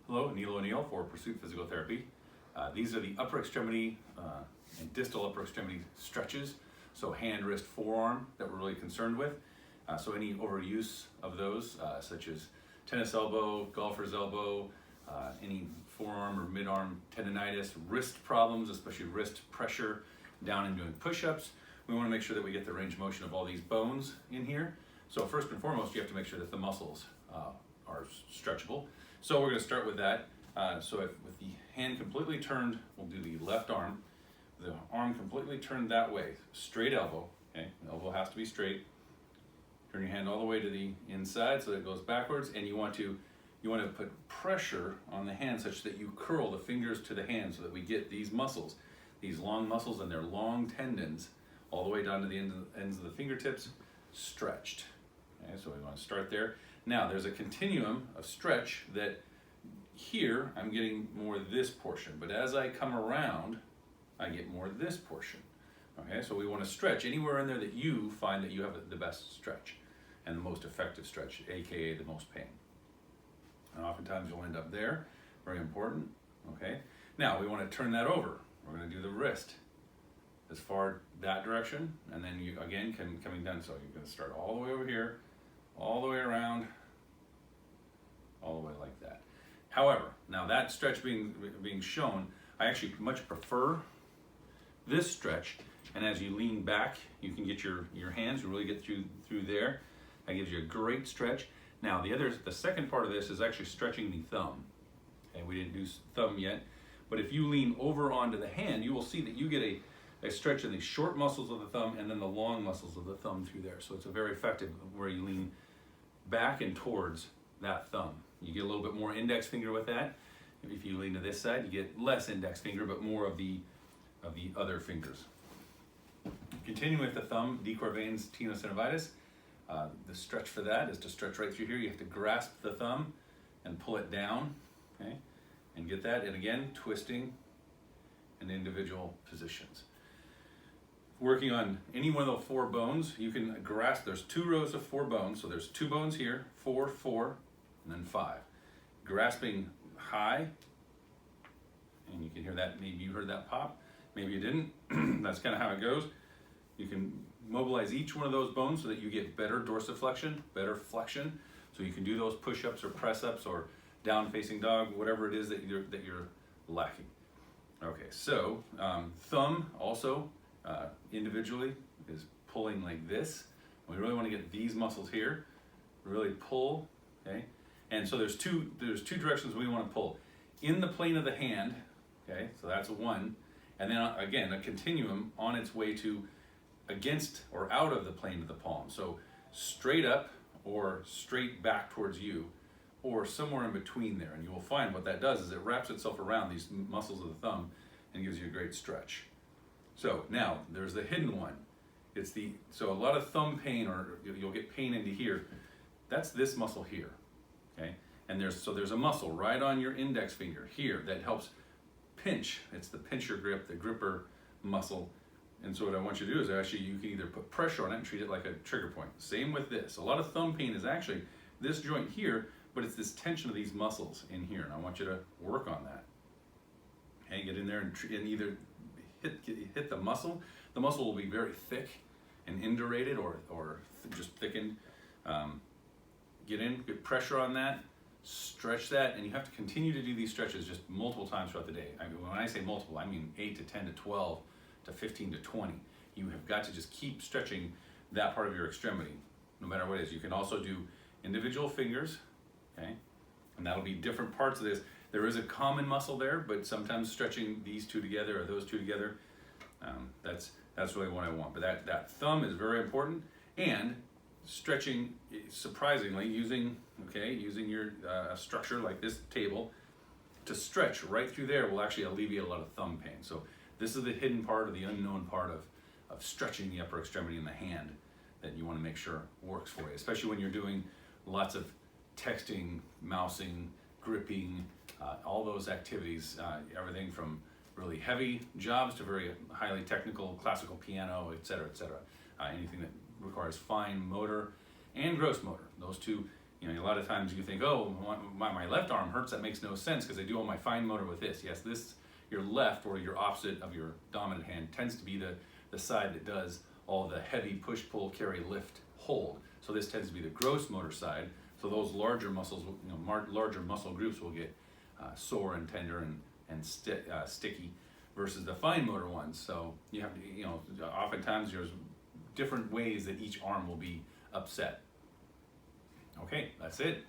Hello, Neil O'Neill for Pursuit Physical Therapy. These are the upper extremity and distal upper extremity stretches, so hand, wrist, forearm that we're really concerned with. So any overuse of those, such as tennis elbow, golfer's elbow, any forearm or mid-arm tendonitis, wrist problems, especially wrist pressure down and doing push-ups. We want to make sure that we get the range of motion of all these bones in here. So first and foremost, you have to make sure that the muscles are stretchable. So we're going to start with that. With the hand completely turned, we'll do the left arm. The arm completely turned that way, straight elbow. Okay, the elbow has to be straight. Turn your hand all the way to the inside so that it goes backwards, and you want to put pressure on the hand such that you curl the fingers to the hand so that we get these muscles, these long muscles and their long tendons, all the way down to the ends of the fingertips, stretched. Okay, so we want to start there. Now there's a continuum of stretch that here I'm getting more of this portion, but as I come around, I get more of this portion. Okay, so we want to stretch anywhere in there that you find that you have the best stretch and the most effective stretch, aka the most pain. And oftentimes you'll end up there, very important. Okay, now we want to turn that over. We're going to do the wrist as far that direction, and then you again coming down. So you're going to start all the way over here, all the way around, all the way like that. However, now that stretch being shown, I actually much prefer this stretch. And as you lean back, you can get your hands to really get through there. That gives you a great stretch. Now the second part of this is actually stretching the thumb. Okay, we didn't do thumb yet, but if you lean over onto the hand, you will see that you get a stretch in the short muscles of the thumb and then the long muscles of the thumb through there. So it's a very effective where you lean back and towards that thumb. You get a little bit more index finger with that. If you lean to this side, you get less index finger, but more of the other fingers. Continuing with the thumb, decorvans tenosynovitis. The stretch for that is to stretch right through here. You have to grasp the thumb and pull it down, okay, and get that. And again, twisting in individual positions. Working on any one of the 4 bones, you can grasp. There's 2 rows of 4 bones, so there's 2 bones here, 4, 4, and then 5. Grasping high, and you can hear that. Maybe you heard that pop. Maybe you didn't. That's kind of how it goes. You can mobilize each one of those bones so that you get better dorsiflexion, better flexion. So you can do those push-ups or press-ups or down-facing dog, whatever it is that you're lacking. Okay, so thumb also individually is pulling like this. We really want to get these muscles here, really pull. Okay, and so there's two directions we want to pull. In the plane of the hand. Okay, so that's one. And then again, a continuum on its way to against or out of the plane of the palm. So straight up or straight back towards you or somewhere in between there. And you will find what that does is it wraps itself around these muscles of the thumb and gives you a great stretch. So now there's the hidden one. So a lot of thumb pain, or you'll get pain into here. That's this muscle here, okay? And there's a muscle right on your index finger here that helps pinch. It's the pincher grip, the gripper muscle. And so what I want you to do is actually you can either put pressure on it and treat it like a trigger point. Same with this. A lot of thumb pain is actually this joint here, but it's this tension of these muscles in here. And I want you to work on that. Okay, get in there and either hit the muscle. The muscle will be very thick and indurated or just thickened. Get pressure on that. Stretch that, and you have to continue to do these stretches just multiple times throughout the day. When I say multiple, I mean 8 to 10 to 12 to 15 to 20. You have got to just keep stretching that part of your extremity, no matter what it is. You can also do individual fingers, okay, and that'll be different parts of this. There is a common muscle there, but sometimes stretching these 2 together or those 2 together, that's really what I want. But that thumb is very important, and stretching, surprisingly, using your structure like this table to stretch right through there will actually alleviate a lot of thumb pain. So this is the hidden part or the unknown part of stretching the upper extremity in the hand that you want to make sure works for you, especially when you're doing lots of texting, mousing, gripping, all those activities, everything from really heavy jobs to very highly technical, classical piano, etc., etc. Anything that requires fine motor and gross motor. Those 2 You know, a lot of times you think, oh, my left arm hurts. That makes no sense because I do all my fine motor with this. Yes, this, your left, or your opposite of your dominant hand, tends to be the side that does all the heavy push, pull, carry, lift, hold. So this tends to be the gross motor side. So those larger muscles, you know, larger muscle groups will get sore and tender and sticky, versus the fine motor ones. So you have to, you know, oftentimes there's different ways that each arm will be upset. Okay, that's it.